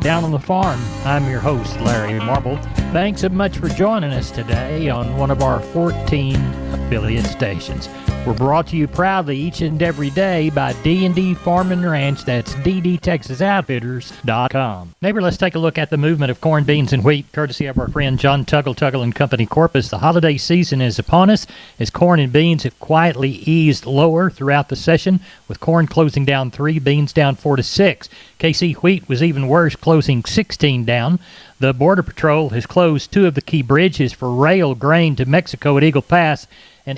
Down on the Farm. I'm your host, Larry Marble. Thanks so much for joining us today on one of our 14 affiliate stations. We're brought to you proudly each and every day by D&D Farm and Ranch. That's ddtexasoutfitters.com. Neighbor, let's take a look at the movement of corn, beans, and wheat, courtesy of our friend John Tuggle and Company Corpus. The holiday season is upon us as corn and beans have quietly eased lower throughout the session, with corn closing down 3, beans down 4 to 6. KC wheat was even worse, closing 16 down. The Border Patrol has closed 2 of the key bridges for rail grain to Mexico at Eagle Pass and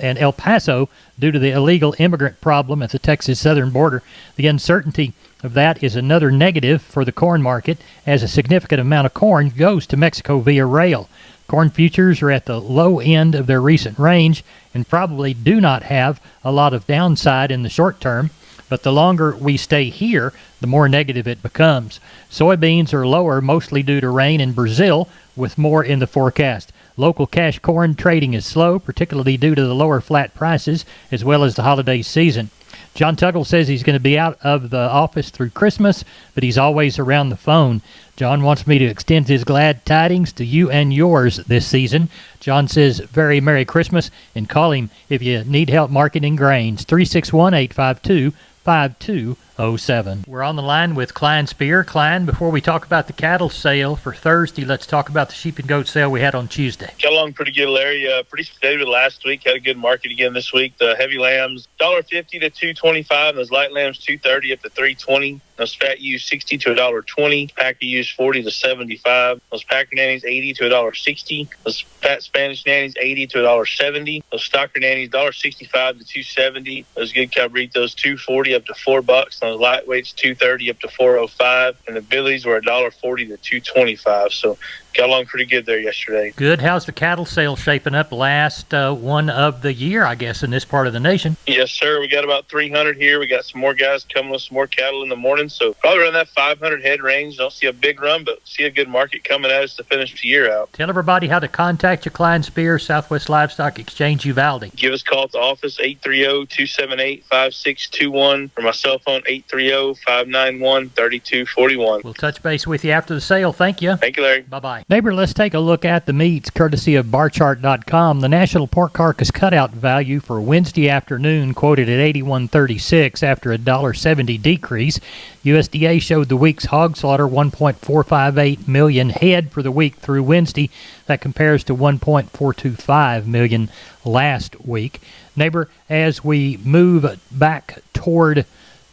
El Paso due to the illegal immigrant problem at the Texas southern border. The uncertainty of that is another negative for the corn market, as a significant amount of corn goes to Mexico via rail. Corn futures are at the low end of their recent range and probably do not have a lot of downside in the short term, but the longer we stay here, the more negative it becomes. Soybeans are lower, mostly due to rain in Brazil, with more in the forecast. Local cash corn trading is slow, particularly due to the lower flat prices as well as the holiday season. John Tuggle says he's going to be out of the office through Christmas, but he's always around the phone. John wants me to extend his glad tidings to you and yours this season. John says, very Merry Christmas, and call him if you need help marketing grains. 361-852-5207. We're on the line with Klein Spear. Klein, before we talk about the cattle sale for Thursday, let's talk about the sheep and goat sale we had on Tuesday. Got along pretty good, Larry. Pretty steady with last week. Had a good market again this week. The heavy lambs, $1.50 to $2.25. Those light lambs, $2.30 up to $3.20. Those fat ewes, $60 to $1.20. Packer ewes, $40 to $75. Those packer nannies, $80 to $1.60. Those fat Spanish nannies, $80 to $1.70. Those stocker nannies, $1.65 to $2.70. Those good cabritos, $2.40 up to $4. Those lightweights, $2.30 up to $4.05. And the billies were $1.40 to $2.25. So got along pretty good there yesterday. Good. How's the cattle sale shaping up? Last one of the year, I guess, in this part of the nation. Yes, sir. We got about 300 here. We got some more guys coming with some more cattle in the morning. So probably around that 500 head range. Don't see a big run, but see a good market coming at us to finish the year out. Tell everybody how to contact you, Klein Spear, Southwest Livestock Exchange, Uvalde. Give us a call at the office, 830-278-5621, or my cell phone, 830-591-3241. We'll touch base with you after the sale. Thank you. Thank you, Larry. Bye-bye. Neighbor, let's take a look at the meats, courtesy of barchart.com. The national pork carcass cutout value for Wednesday afternoon quoted at $81.36 after a $1.70 decrease. USDA showed the week's hog slaughter 1.458 million head for the week through Wednesday. That compares to 1.425 million last week. Neighbor, as we move back toward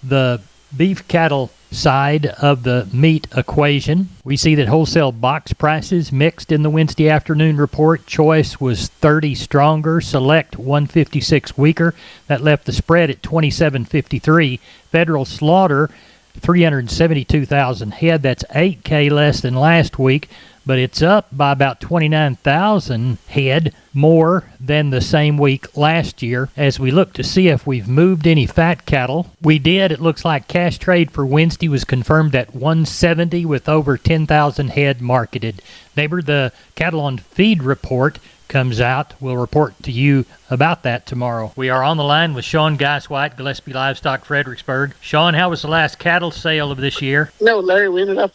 the beef cattle side of the meat equation, we see that wholesale box prices mixed in the Wednesday afternoon report. Choice was 30 stronger, select 156 weaker. That left the spread at 27.53. Federal slaughter 372,000 head. That's 8K less than last week, but it's up by about 29,000 head more than the same week last year. As we look to see if we've moved any fat cattle, we did. It looks like cash trade for Wednesday was confirmed at 170 with over 10,000 head marketed. Neighbor, the cattle on feed report comes out. We'll report to you about that tomorrow. We are on the line with Sean Geiswhite, Gillespie Livestock, Fredericksburg. Sean, how was the last cattle sale of this year? No, Larry, we ended up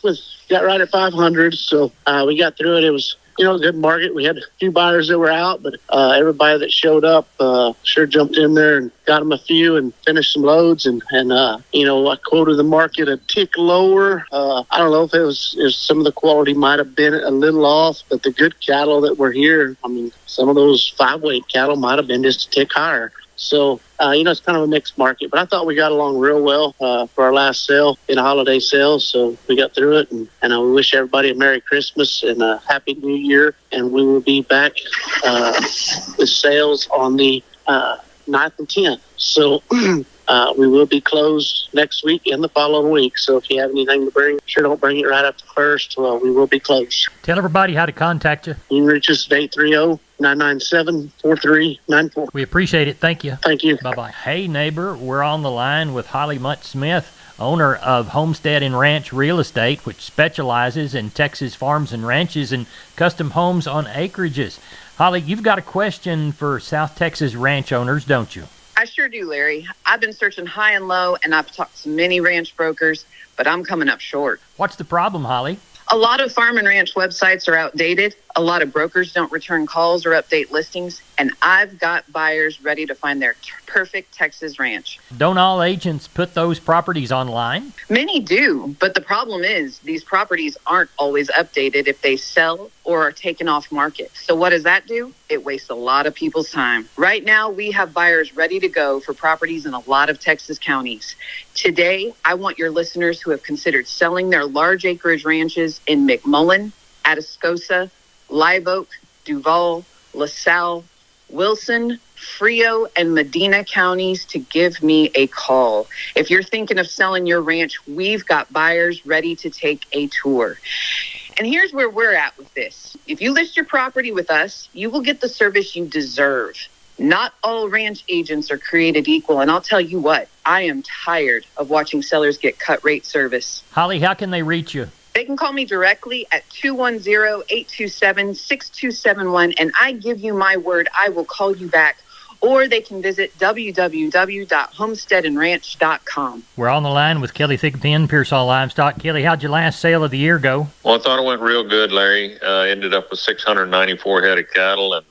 got right at 500, so we got through it. It was, a good market. We had a few buyers that were out, but everybody that showed up sure jumped in there and got them a few and finished some loads. And I quoted the market a tick lower. I don't know if it was some of the quality might have been a little off, but the good cattle that were here, some of those 5-weight cattle might have been just a tick higher. So, it's kind of a mixed market. But I thought we got along real well for our last sale, in a holiday sale. So we got through it. And we wish everybody a Merry Christmas and a Happy New Year. And we will be back with sales on the 9th and 10th. So we will be closed next week and the following week. So if you have anything to bring, sure don't bring it right up to first. We will be closed. Tell everybody how to contact you. You can reach us at 830-997-4394. We appreciate it. Thank you. Thank you. Bye-bye. Hey, neighbor, we're on the line with Holly Munt-Smith, owner of Homestead and Ranch Real Estate, which specializes in Texas farms and ranches and custom homes on acreages. Holly, you've got a question for South Texas ranch owners, don't you? I sure do, Larry. I've been searching high and low, and I've talked to many ranch brokers, but I'm coming up short. What's the problem, Holly? A lot of farm and ranch websites are outdated. A lot of brokers don't return calls or update listings. And I've got buyers ready to find their perfect Texas ranch. Don't all agents put those properties online? Many do, but the problem is these properties aren't always updated if they sell or are taken off market. So what does that do? It wastes a lot of people's time. Right now, we have buyers ready to go for properties in a lot of Texas counties. Today, I want your listeners who have considered selling their large acreage ranches in McMullen, Atascosa, Live Oak, Duval, LaSalle, Wilson, Frio, and Medina counties to give me a call. If you're thinking of selling your ranch, we've got buyers ready to take a tour. And here's where we're at with this. If you list your property with us, you will get the service you deserve. Not all ranch agents are created equal, and I'll tell you what, I am tired of watching sellers get cut rate service. Holly, how can they reach you? They can call me directly at 210-827-6271, and I give you my word, I will call you back. Or they can visit www.homesteadandranch.com. We're on the line with Kelly Thigpen, Pearsall Livestock. Kelly, how'd your last sale of the year go? Well, I thought it went real good, Larry. Ended up with 694 head of cattle, and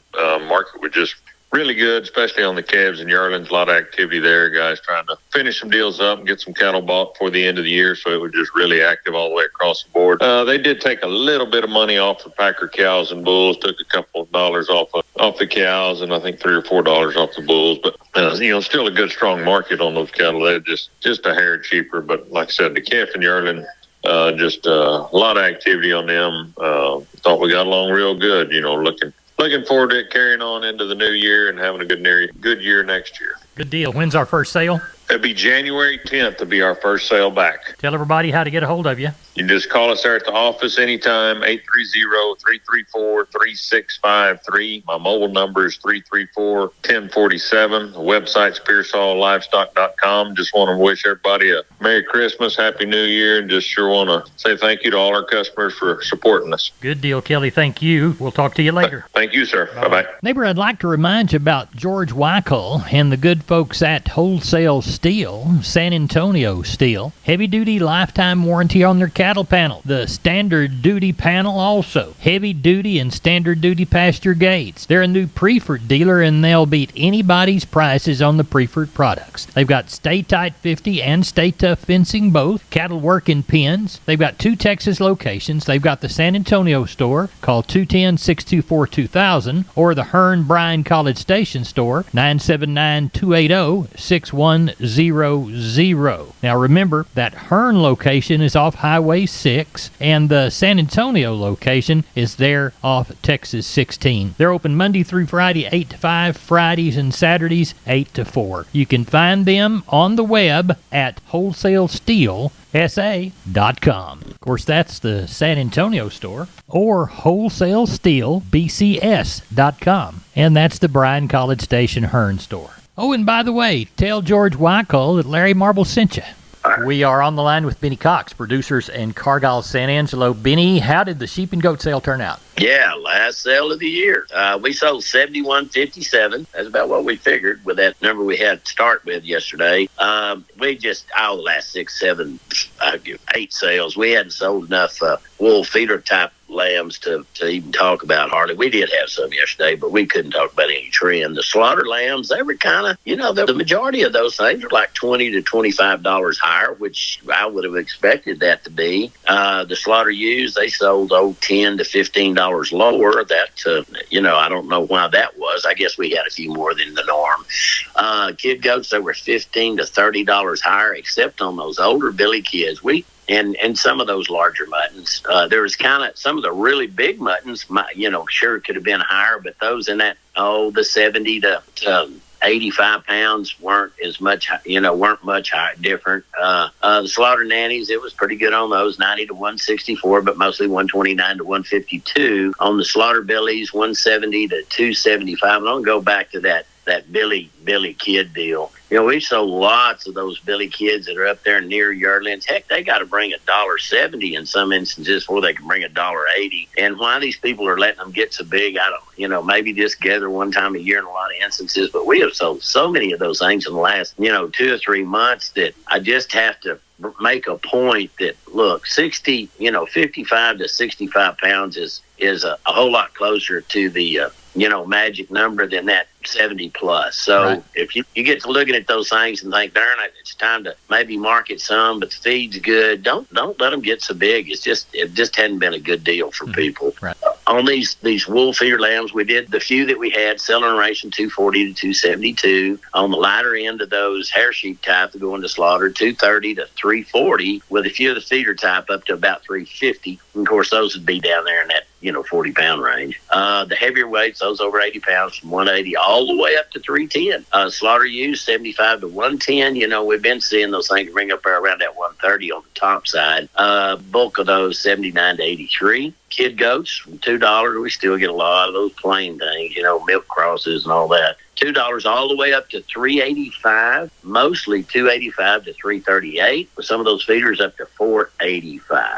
market was just really good, especially on the calves and yearlings. A lot of activity there. Guys trying to finish some deals up and get some cattle bought before the end of the year, so it was just really active all the way across the board. They did take a little bit of money off the packer cows and bulls, took a couple of dollars off the cows, and I think $3 or $4 off the bulls. But, still a good, strong market on those cattle. They're just a hair cheaper. But like I said, the calf and yearling, just a lot of activity on them. Thought we got along real good, looking forward to it carrying on into the new year and having a good year next year. Good deal. When's our first sale? It'll be January 10th to be our first sale back. Tell everybody how to get a hold of you. You can just call us there at the office anytime, 830-334-3653. My mobile number is 334-1047. The website's PearsallLivestock.com. Just want to wish everybody a Merry Christmas, Happy New Year, and just sure want to say thank you to all our customers for supporting us. Good deal, Kelly. Thank you. We'll talk to you later. Thank you, sir. Bye-bye. Neighbor, I'd like to remind you about George Weichel and the good folks at Wholesale Steel, San Antonio Steel. Heavy-duty lifetime warranty on their cattle panel. The standard duty panel also. Heavy-duty and standard duty pasture gates. They're a new Preferred dealer, and they'll beat anybody's prices on the Preferred products. They've got Stay Tight 50 and Stay Tough fencing both. Cattle working pens. They've got 2 Texas locations. They've got the San Antonio store. Call 210-624-2000 or the Hearn Bryan College Station store, 979-280-6100. Now remember, that Hearn location is off Highway 6, and the San Antonio location is there off Texas 16. They're open Monday through Friday, 8 to 5, Fridays and Saturdays, 8 to 4. You can find them on the web at wholesalesteelsa.com. Of course, that's the San Antonio store, or wholesalesteelbcs.com, and that's the Bryan College Station Hearn store. Oh, and by the way, tell George Weichel that Larry Marble sent you. We are on the line with Benny Cox, producers in Cargyle, San Angelo. Benny, how did the sheep and goat sale turn out? Yeah, last sale of the year. We sold 71.57. That's about what we figured with that number we had to start with yesterday. We just, the last 6, 7, 8 sales, we hadn't sold enough wool feeder type lambs to even talk about hardly. We did have some yesterday, but we couldn't talk about any trend. The slaughter lambs, they were kind of, the majority of those things are like $20 to $25 higher, which I would have expected that to be. The slaughter ewes, they sold $10 to $15 lower. That, I don't know why that was. I guess we had a few more than the norm. Kid goats, they were $15 to $30 higher, except on those older billy kids. And some of those larger muttons, there was kind of some of the really big muttons, sure could have been higher, but those in that, the 70 to 85 pounds weren't much higher, different. The slaughter nannies, it was pretty good on those, 90 to 164, but mostly 129 to 152. On the slaughter billies, 170 to 275. And I'll go back to that that Billy Kid deal. You know, we sold lots of those Billy Kids that are up there near Yearlings. Heck, they got to bring $1.70 in some instances before they can bring $1.80. And why these people are letting them get so big, I don't, you know, maybe just gather one time a year in a lot of instances. But we have sold so many of those things in the last, 2 or 3 months that I just have to make a point that, look, 55 to 65 pounds is a whole lot closer to the, magic number than that 70 plus. So right. If you get to looking at those things and think, darn it, it's time to maybe market some, but the feed's good, don't let them get so big. It just hadn't been a good deal for people. Right. On these wool feeder lambs, we did the few that we had sell in ration 240 to 272. On the lighter end of those hair sheep type that go into slaughter, 230 to 340, with a few of the feeder type up to about 350. And of course, those would be down there in that 40-pound range. The heavier weights, those over 80 pounds, from 180 all the way up to 310. Slaughter ewes, 75 to 110. We've been seeing those things bring up around that 130 on the top side. Bulk of those, 79 to 83. Kid goats, from $2, we still get a lot of those plain things, milk crosses and all that. $2 all the way up to $3.85, mostly $2.85 to $3.38, with some of those feeders up to $4.85.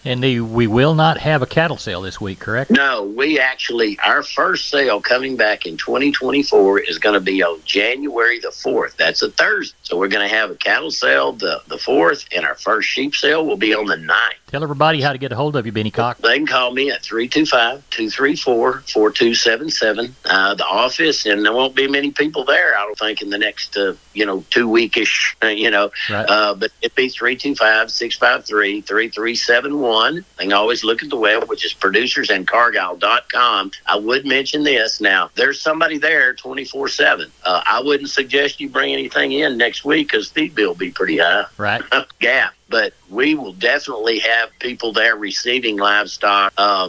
And we will not have a cattle sale this week, correct? No, we actually, our first sale coming back in 2024 is going to be on January the 4th. That's a Thursday. So we're going to have a cattle sale the 4th, and our first sheep sale will be on the 9th. Tell everybody how to get a hold of you, Benny Cox. They can call me at 325-234-4277. The office, and there won't be many people there, I don't think, in the next, 2 weekish, Right. But it'd be 325-653-3371. They can always look at the web, which is producersandcargyle.com. I would mention this. Now, there's somebody there 24/7. I wouldn't suggest you bring anything in next week because feed bill will be pretty high. Right. Gap. But we will definitely have people there receiving livestock, at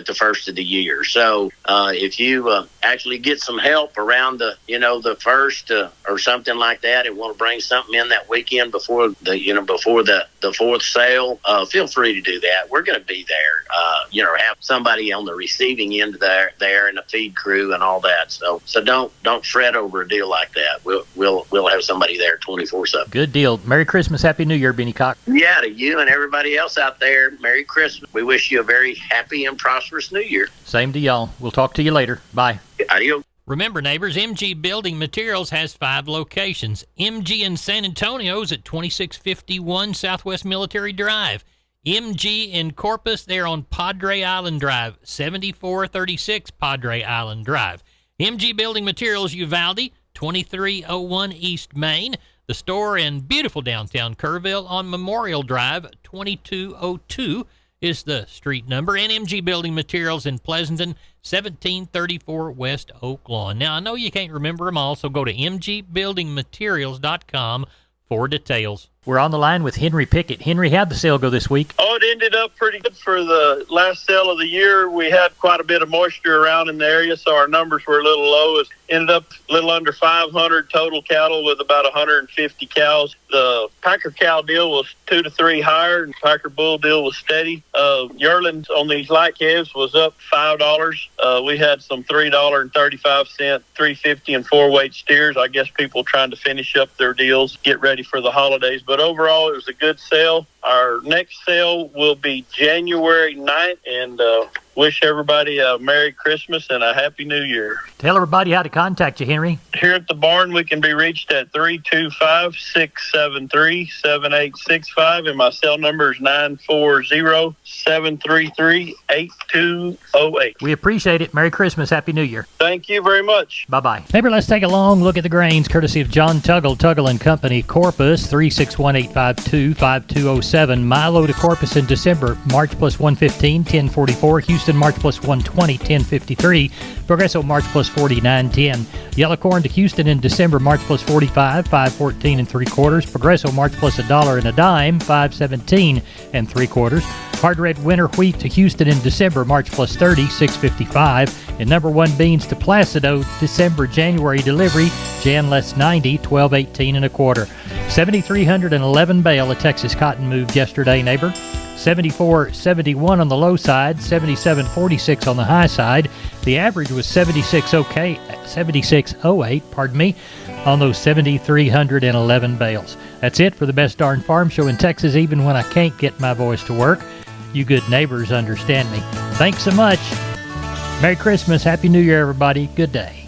the first of the year. So if you actually get some help around the first or something like that, and want to bring something in that weekend before the fourth sale, feel free to do that. We're going to be there. Have somebody on the receiving end there, and a feed crew and all that. So don't fret over a deal like that. We'll have somebody there 24/7. Good deal. Merry Christmas, Happy New Year, Benny Cox. Yeah, to you and everybody else out there, Merry Christmas. We wish you a very happy and prosperous New Year. Same to y'all. We'll talk to you later. Bye. Adios. Remember, neighbors, MG Building Materials has 5 locations. MG in San Antonio's at 2651 Southwest Military Drive. MG in Corpus, they're on Padre Island Drive, 7436 Padre Island Drive. MG Building Materials Uvalde, 2301 East Main. The store in beautiful downtown Kerrville on Memorial Drive, 2202 is the street number. And MG Building Materials in Pleasanton, 1734 West Oak Lawn. Now, I know you can't remember them all, so go to mgbuildingmaterials.com for details. We're on the line with Henry Pickett. Henry, how'd the sale go this week? Oh, it ended up pretty good for the last sale of the year. We had quite a bit of moisture around in the area, so our numbers were a little low. It ended up a little under 500 total cattle with about 150 cows. The Packer cow deal was 2 to 3 higher, and Packer bull deal was steady. Yearlings on these light calves was up $5. We had some $3.35, $3.50, and 4-weight steers. I guess people trying to finish up their deals, get ready for the holidays. But overall, it was a good sale. Our next sale will be January 9th, and wish everybody a Merry Christmas and a Happy New Year. Tell everybody how to contact you, Henry. Here at the barn, we can be reached at 325-673-7865, and my cell number is 940-733-8208. We appreciate it. Merry Christmas. Happy New Year. Thank you very much. Bye-bye. Neighbor, let's take a long look at the grains, courtesy of John Tuggle, Tuggle & Company, Corpus, 361-852-5207. Milo to Corpus in December, March plus 115, 1044. Houston, March plus 120, 1053. Progresso, March plus 49.10. Yellow corn to Houston in December, March plus 45, 514 3/4. Progresso, March plus $1 and a dime, 517 3/4. Hard red winter wheat to Houston in December, March plus 30, 655. And number 1 beans to Placido, December, January delivery, Jan less 90, 1218 1/4. 7,311 bale of Texas cotton moved yesterday, neighbor. 74.71 on the low side, 77.46 on the high side. The average was 76.08, on those 7,311 bales. That's it for the best darn farm show in Texas, even when I can't get my voice to work. You good neighbors understand me. Thanks so much. Merry Christmas. Happy New Year, everybody. Good day.